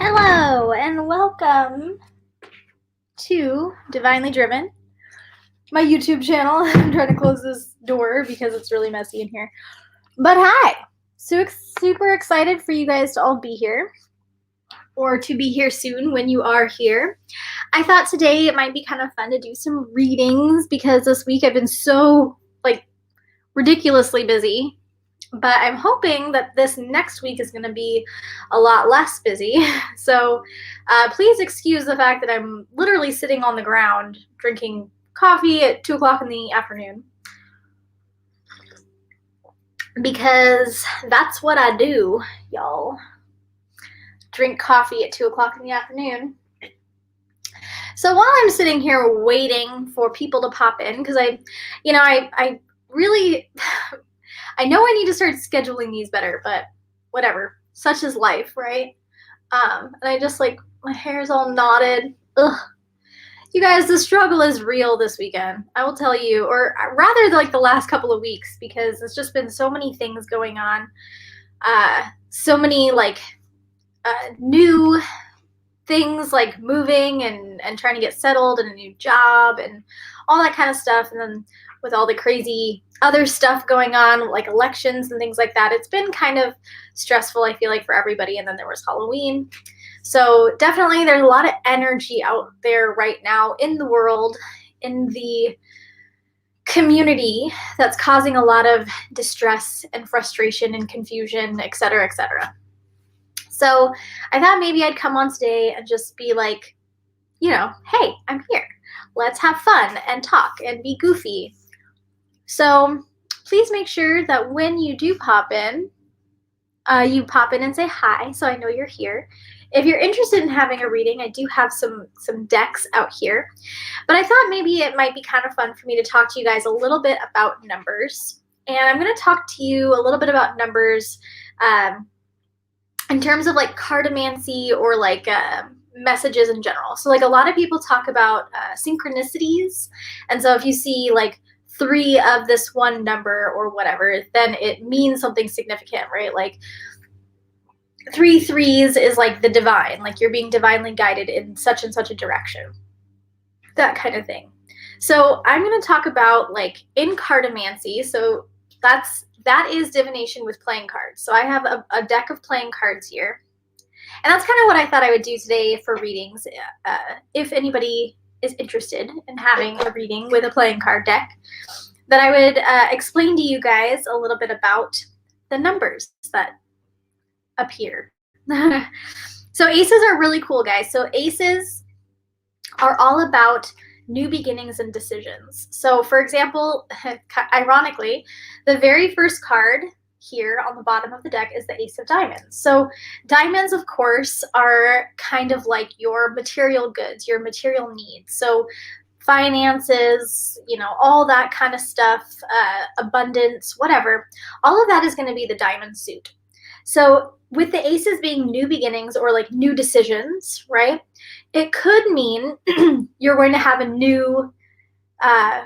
Hello and welcome to Divinely Driven, my YouTube channel. I'm trying to close this door because it's really messy in here. But hi! Super excited for you guys to all be here, or to be here soon when you are here. I thought today it might be kind of fun to do some readings because this week I've been so, ridiculously busy. But I'm hoping that this next week is going to be a lot less busy. So please excuse the fact that I'm literally sitting on the ground drinking coffee at 2 o'clock in the afternoon. Because that's what I do, y'all. Drink coffee at 2 o'clock in the afternoon. So while I'm sitting here waiting for people to pop in, because I really... I know I need to start scheduling these better, but whatever. Such is life, right? And I just my hair's all knotted. Ugh. You guys, the struggle is real this weekend. I will tell you, or rather the last couple of weeks, because it's just been so many things going on. So many new things like moving and trying to get settled in a new job and all that kind of stuff. And then with all the crazy other stuff going on, like elections and things like that, it's been kind of stressful, I feel like, for everybody. And then there was Halloween. So definitely there's a lot of energy out there right now in the world, in the community, that's causing a lot of distress and frustration and confusion, etc., etc. So I thought maybe I'd come on today and just be like, hey, I'm here. Let's have fun and talk and be goofy. So please make sure that when you do pop in, you pop in and say hi, so I know you're here. If you're interested in having a reading, I do have some decks out here. But I thought maybe it might be kind of fun for me to talk to you guys a little bit about numbers. And I'm going to talk to you a little bit about numbers in terms of cartomancy or messages in general. So a lot of people talk about synchronicities. And so if you see 3 of this one number or whatever, then it means something significant, right? 3 threes is the divine, you're being divinely guided in such and such a direction, that kind of thing. So I'm going to talk about in cartomancy. So that is divination with playing cards. So I have a deck of playing cards here, and that's kind of what I thought I would do today for readings. If anybody is interested in having a reading with a playing card deck, then I would explain to you guys a little bit about the numbers that appear. So aces are really cool, guys. So aces are all about new beginnings and decisions. So for example, ironically, the very first card here on the bottom of the deck is the Ace of Diamonds. So diamonds, of course, are kind of like your material goods, your material needs. So finances, all that kind of stuff, abundance, whatever, all of that is going to be the diamond suit. So with the aces being new beginnings or new decisions, right, it could mean you're going to have a new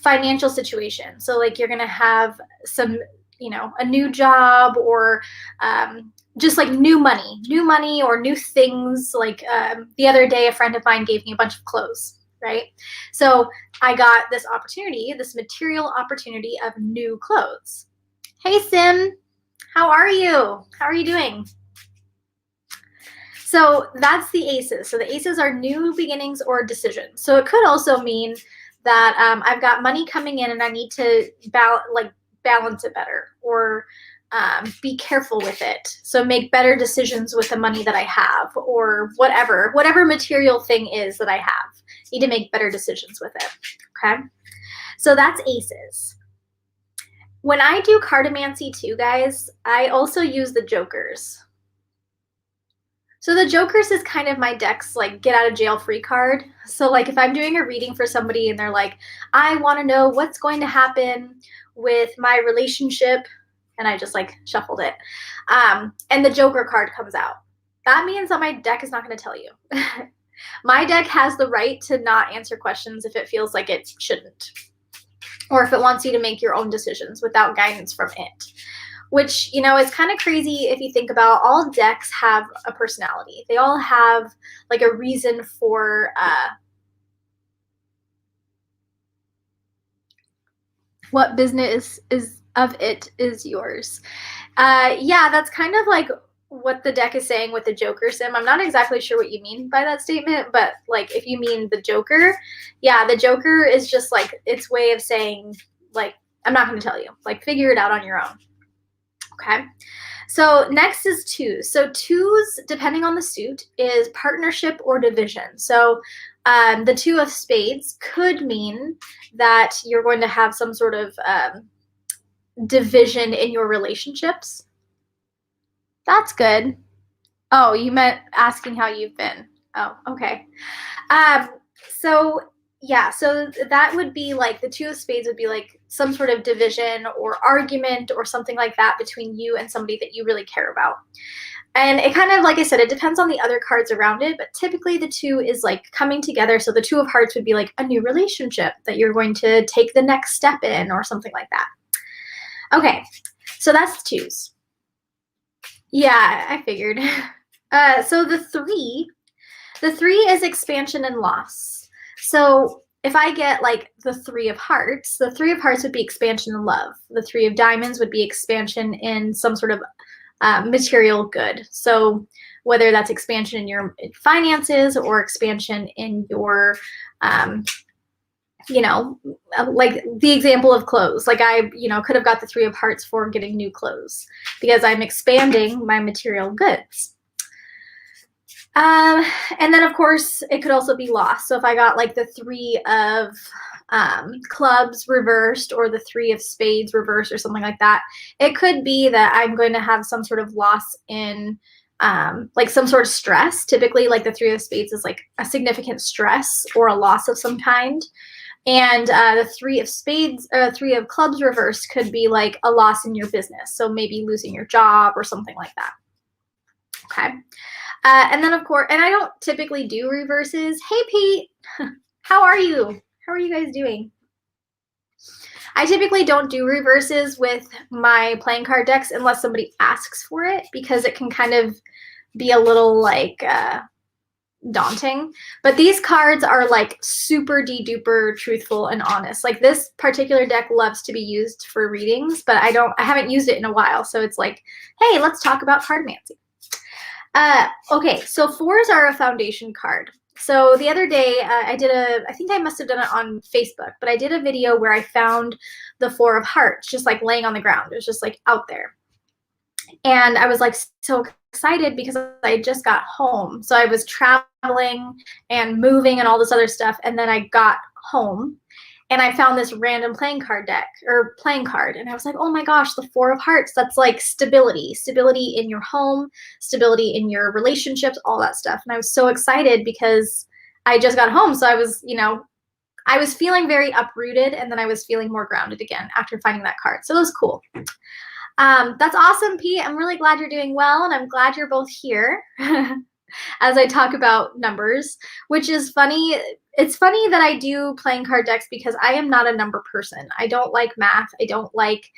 financial situation. So you're going to have some a new job, or just new money or new things. The other day, a friend of mine gave me a bunch of clothes, right? So I got this opportunity, this material opportunity of new clothes. Hey, Sim, how are you? How are you doing? So that's the aces. So the aces are new beginnings or decisions. So it could also mean that I've got money coming in and I need to balance it better, or be careful with it. So make better decisions with the money that I have, or whatever material thing is that I have. Need to make better decisions with it. Okay. So that's aces. When I do cartomancy too, guys, I also use the jokers. So the jokers is kind of my deck's get out of jail free card. So if I'm doing a reading for somebody and they're like, I want to know what's going to happen with my relationship, and I just shuffled it, and the joker card comes out, that means that my deck is not going to tell you. My deck has the right to not answer questions if it feels like it shouldn't, or if it wants you to make your own decisions without guidance from it. which, you know, is kind of crazy if you think about all decks have a personality. They all have like a reason for what business is of it is yours. Yeah, that's kind of like what the deck is saying with the Joker sim. I'm not exactly sure what you mean by that statement, but like if you mean the Joker, yeah, the Joker is just like its way of saying, like, I'm not going to tell you, like, figure it out on your own. Okay. So next is twos. So twos, depending on the suit, is partnership or division. So the two of spades could mean that you're going to have some sort of division in your relationships. That's good. Oh, you meant asking how you've been. Oh, okay. So yeah, so that would be like the two of spades would be like some sort of division or argument or something like that between you and somebody that you really care about. And it kind of, like I said, it depends on the other cards around it, but typically the two is like coming together. So the two of hearts would be like a new relationship that you're going to take the next step in or something like that. Okay, so that's twos. Yeah, I figured. So the three is expansion and loss. So if I get like the three of hearts would be expansion and love. The three of diamonds would be expansion in some sort of material good. So whether that's expansion in your finances or expansion in your, you know, like the example of clothes. Like I, you know, could have got the three of hearts for getting new clothes because I'm expanding my material goods. And then of course it could also be lost. So if I got like the three of clubs reversed or the three of spades reversed or something like that, it could be that I'm going to have some sort of loss in like some sort of stress. Typically like the three of spades is like a significant stress or a loss of some kind. And the three of spades, three of clubs reversed could be like a loss in your business. So maybe losing your job or something like that. Okay. And then of course, and I don't typically do reverses. Hey, Pete, how are you? How are you guys doing? I typically don't do reverses with my playing card decks unless somebody asks for it because it can kind of be a little like daunting. But these cards are like super de-duper truthful and honest. Like this particular deck loves to be used for readings, but I haven't used it in a while. So it's like, hey, let's talk about cartomancy. Okay, so fours are a foundation card. So the other day I think I must have done it on Facebook, but I did a video where I found the four of hearts just like laying on the ground. It was just like out there. And I was like so excited because I just got home. So I was traveling and moving and all this other stuff. And then I got home and I found this random playing card deck or playing card. And I was like, oh my gosh, the four of hearts. That's like stability in your home, stability in your relationships, all that stuff. And I was so excited because I just got home. So I was, you know, I was feeling very uprooted and then I was feeling more grounded again after finding that card. So it was cool. That's awesome, Pete. I'm really glad you're doing well and I'm glad you're both here. As I talk about numbers, which is funny. It's funny that I do playing card decks because I am not a number person. I don't like math. I don't like,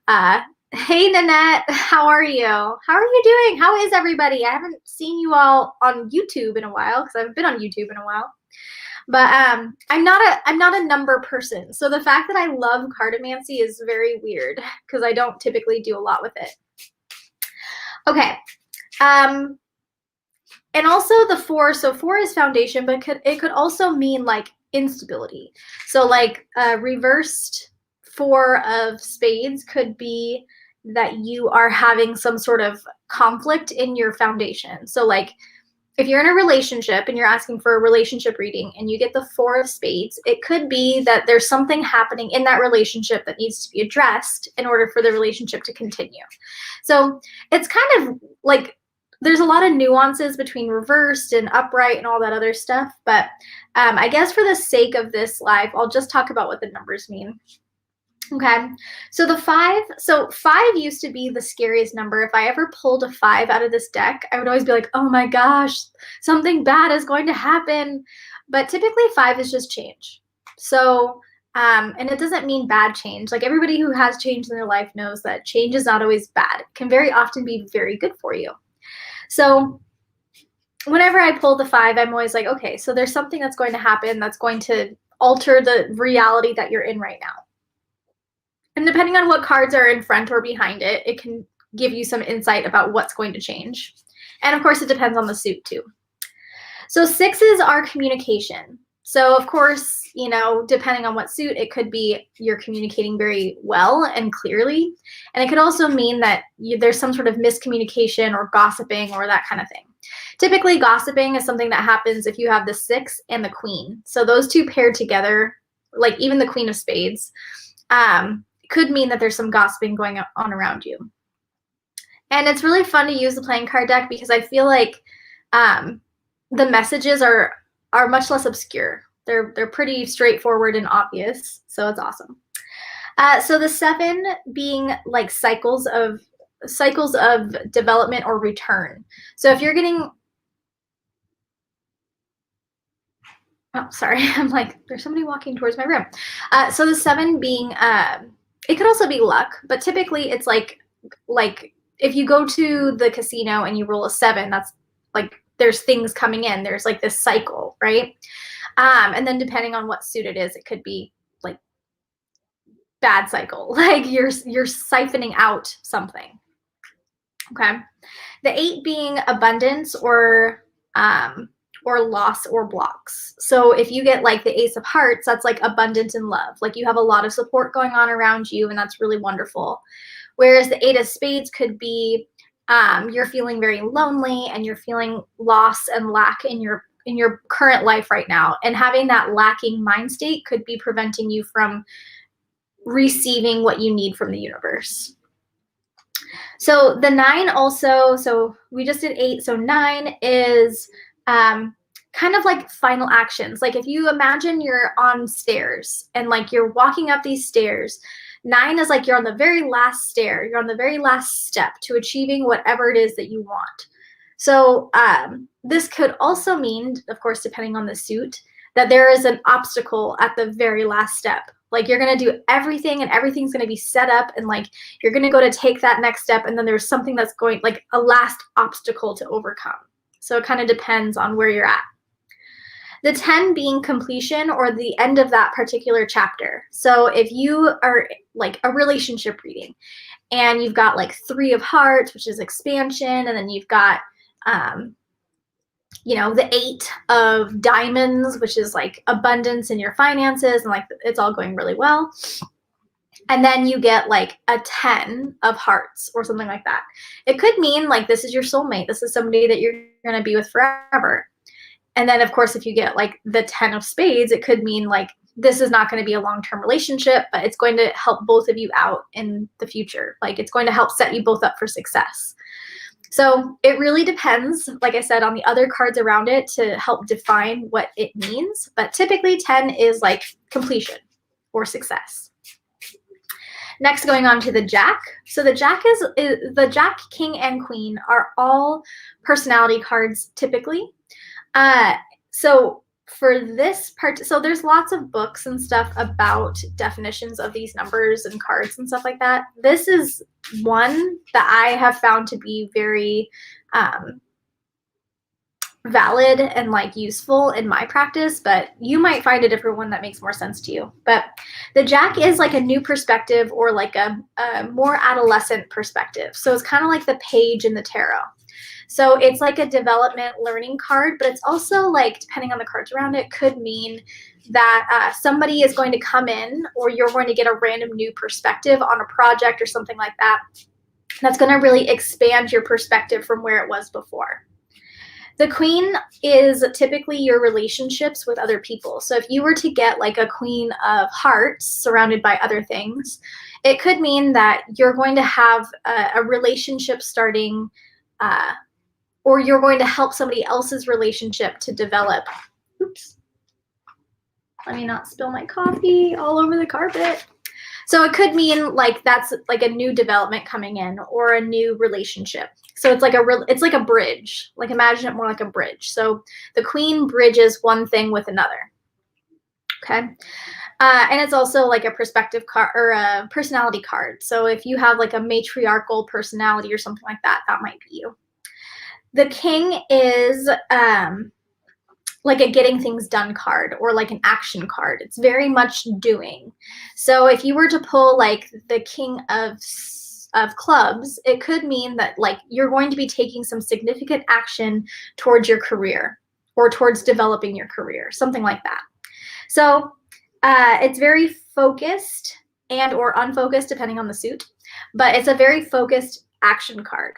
hey, Nanette, how are you? How are you doing? How is everybody? I haven't seen you all on YouTube in a while because I haven't been on YouTube in a while. But I'm not a number person. So the fact that I love cartomancy is very weird because I don't typically do a lot with it. Okay. And also the four, so four is foundation, but it could also mean like instability. So like reversed four of spades could be that you are having some sort of conflict in your foundation. So like if you're in a relationship and you're asking for a relationship reading and you get the four of spades, it could be that there's something happening in that relationship that needs to be addressed in order for the relationship to continue. So it's kind of like there's a lot of nuances between reversed and upright and all that other stuff. But I guess for the sake of this live, I'll just talk about what the numbers mean. Okay, so the five used to be the scariest number. If I ever pulled a 5 out of this deck, I would always be like, oh my gosh, something bad is going to happen. But typically 5 is just change. So And it doesn't mean bad change. Like everybody who has change in their life knows that change is not always bad. It can very often be very good for you. So whenever I pull the 5, I'm always like, okay, so there's something that's going to happen that's going to alter the reality that you're in right now. And depending on what cards are in front or behind it, it can give you some insight about what's going to change. And of course, it depends on the suit too. So 6s are communication. So of course, you know, depending on what suit, it could be you're communicating very well and clearly. And it could also mean that there's some sort of miscommunication or gossiping or that kind of thing. Typically, gossiping is something that happens if you have the 6 and the queen. So those two paired together, like even the queen of spades, could mean that there's some gossiping going on around you. And it's really fun to use the playing card deck because I feel like the messages are much less obscure. They're pretty straightforward and obvious, so it's awesome. So the 7 being like cycles of development or return. So if you're getting, oh, sorry, I'm like, there's somebody walking towards my room. So the 7 being, it could also be luck, but typically it's like if you go to the casino and you roll a 7, that's like there's things coming in. There's like this cycle, right? And then depending on what suit it is, it could be like bad cycle, like you're siphoning out something. Okay. The 8 being abundance or loss or blocks. So if you get like the Ace of Hearts, that's like abundance in love. Like you have a lot of support going on around you, and that's really wonderful. Whereas the 8 of Spades could be you're feeling very lonely and you're feeling loss and lack in your current life right now. And having that lacking mind state could be preventing you from receiving what you need from the universe. So the 9 also, so we just did 8. So 9 is kind of like final actions. Like if you imagine you're on stairs and like you're walking up these stairs, 9 is like you're on the very last stair. You're on the very last step to achieving whatever it is that you want. So this could also mean, of course, depending on the suit, that there is an obstacle at the very last step. Like you're going to do everything and everything's going to be set up and like you're going to go to take that next step and then there's something that's going like a last obstacle to overcome. So it kind of depends on where you're at. The 10 being completion or the end of that particular chapter. So if you are like a relationship reading and you've got like 3 of Hearts, which is expansion, and then you've got you know, the 8 of Diamonds, which is like abundance in your finances and like it's all going really well. And then you get like a 10 of Hearts or something like that. It could mean like this is your soulmate. This is somebody that you're going to be with forever. And then, of course, if you get like the 10 of Spades, it could mean like this is not going to be a long-term relationship, but it's going to help both of you out in the future. Like it's going to help set you both up for success. So it really depends, like I said, on the other cards around it to help define what it means. But typically 10 is like completion or success. Next, going on to the Jack. So the Jack is the Jack, King, and Queen are all personality cards typically. So for this part, so there's lots of books and stuff about definitions of these numbers and cards and stuff like that. This is one that I have found to be very valid and like useful in my practice, but you might find a different one that makes more sense to you. But the Jack is like a new perspective or like a more adolescent perspective. So it's kind of like the page in the tarot. So it's like a development learning card, but it's also like, depending on the cards around it, could mean that somebody is going to come in or you're going to get a random new perspective on a project or something like that. That's going to really expand your perspective from where it was before. The Queen is typically your relationships with other people. So if you were to get like a Queen of Hearts surrounded by other things, it could mean that you're going to have a relationship starting or you're going to help somebody else's relationship to develop. Oops. Let me not spill my coffee all over the carpet. So it could mean like that's like a new development coming in or a new relationship. So it's like a bridge. Like imagine it more like a bridge. So the Queen bridges one thing with another. Okay. And it's also like a perspective card or a personality card. So if you have like a matriarchal personality or something like that, that might be you. The king is like a getting things done card or like an action card. It's very much doing. So if you were to pull like the king of clubs, it could mean that like you're going to be taking some significant action towards your career or towards developing your career, something like that. So it's very focused and or unfocused depending on the suit, but it's a very focused action card.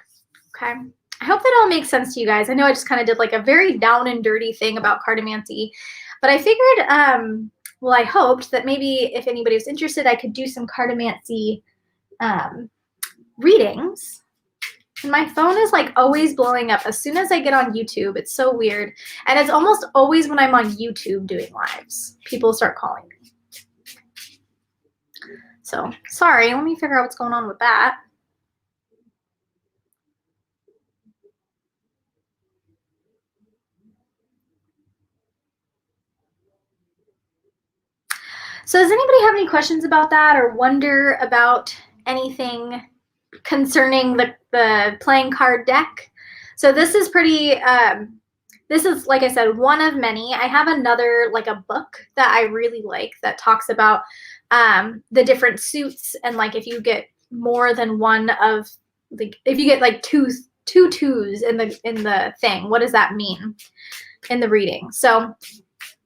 Okay. I hope that all makes sense to you guys. I know I just kind of did like a very down and dirty thing about cartomancy, but I figured, well, I hoped that maybe if anybody was interested, I could do some cartomancy readings. And my phone is like always blowing up as soon as I get on YouTube. It's so weird. And it's almost always when I'm on YouTube doing lives, people start calling me. So sorry, let me figure out what's going on with that. So does anybody have any questions about that or wonder about anything concerning the playing card deck? So this is pretty, this is, like I said, one of many. I have another, like a book that I really like that talks about the different suits and like if you get more than one of, like if you get like two twos in the thing, what does that mean in the reading? So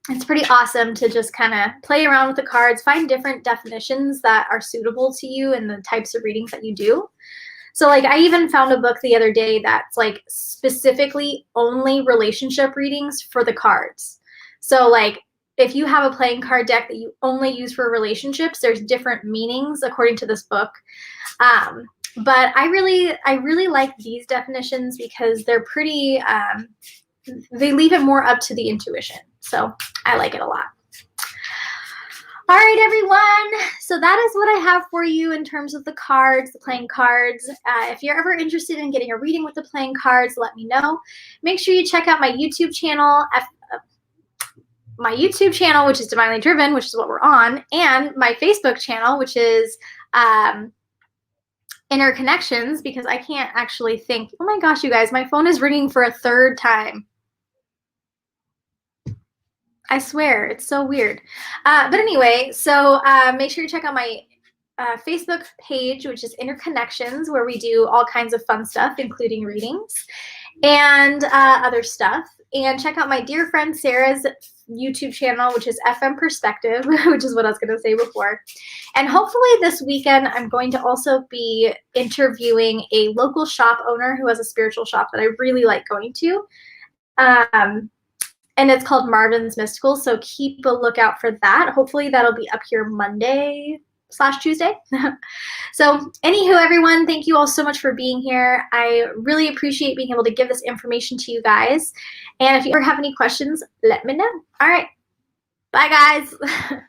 it's pretty awesome to just kind of play around with the cards, find different definitions that are suitable to you and the types of readings that you do. So like I even found a book the other day that's like specifically only relationship readings for the cards. So like if you have a playing card deck that you only use for relationships, there's different meanings according to this book. But I really like these definitions because they're pretty, they leave it more up to the intuition. So I like it a lot. All right, everyone. So that is what I have for you in terms of the cards, the playing cards. If you're ever interested in getting a reading with the playing cards, let me know. Make sure you check out my YouTube channel, which is Divinely Driven, which is what we're on, and my Facebook channel, which is Inner Connections, because I can't actually think. Oh my gosh, you guys, my phone is ringing for a third time. I swear, it's so weird. But anyway, so make sure you check out my Facebook page, which is Inner Connections, where we do all kinds of fun stuff, including readings and other stuff. And check out my dear friend Sarah's YouTube channel, which is FM Perspective, which is what I was going to say before. And hopefully this weekend, I'm going to also be interviewing a local shop owner who has a spiritual shop that I really like going to. And it's called Marvin's Mystical, so keep a lookout for that. Hopefully that'll be up here Monday/Tuesday. So anywho, everyone, thank you all so much for being here. I really appreciate being able to give this information to you guys. And if you ever have any questions, let me know. All right. Bye, guys.